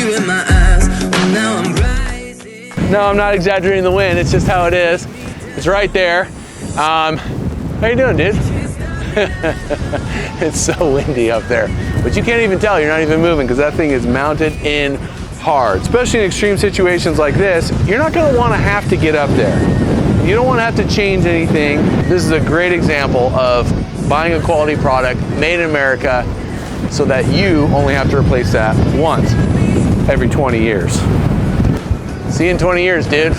you in my eyes. Well, now I'm rising. No, I'm not exaggerating the wind. It's just how it is. It's right there. How you doing, dude? It's so windy up there, but you can't even tell. You're not even moving because that thing is mounted in hard. Especially in extreme situations like this, you're not going to want to have to get up there. You don't want to have to change anything. This is a great example of buying a quality product made in America so that you only have to replace that once every 20 years. See you in 20 years, dude.